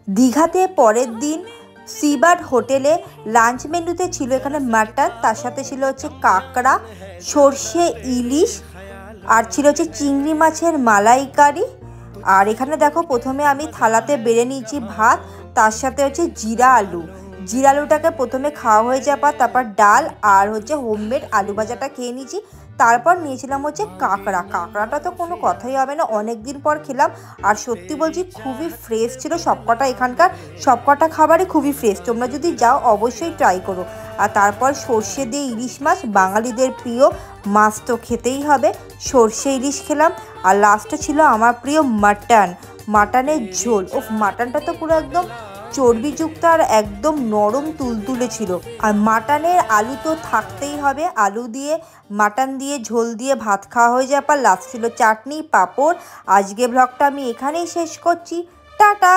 দীঘাতে পরের দিন সিবার্ড হোটেলে লাঞ্চ মেনুতে ছিল এখানে মাটন, তার সাথে ছিল হচ্ছে কাঁকড়া, সর্ষে ইলিশ, আর ছিল হচ্ছে চিংড়ি মাছের মালাইকারি। আর এখানে দেখো প্রথমে আমি থালাতে বেড়ে নিয়েছি ভাত, তার সাথে হচ্ছে জিরা আলুটাকে প্রথমে খাওয়া হয়ে যাওয়ার পর তারপর ডাল আর হচ্ছে হোমমেড আলু ভাজাটা খেয়ে নিয়েছি। তারপর নিয়েছিলাম হচ্ছে কাঁকড়াটা তো কোনো কথাই হবে না, অনেক দিন পর খেলাম। আর সত্যি বলছি খুবই ফ্রেশ ছিল সবকটা, এখানকার সবকটা খাবারই খুবই ফ্রেশ, তোমরা যদি যাও অবশ্যই ট্রাই করো। আর তারপর সর্ষে দিয়ে ইলিশ মাছ, বাঙালিদের প্রিয় মাছ তো খেতেই হবে, সর্ষে ইলিশ খেলাম। আর লাস্টে ছিল আমার প্রিয় মাটনের ঝোল। ও মাটনটা তো পুরো একদম চর্বিযুক্ত আর একদম নরম তুলতুলে ছিল। আর মাটনের আলু তো থাকতেই হবে, আলু দিয়ে মাটন দিয়ে ঝোল দিয়ে ভাত খাওয়া হয়ে যাওয়ার পর লাস্ট ছিল চাটনি পাঁপড়। আজকে ব্লগটা আমি এখানেই শেষ করছি, টাটা।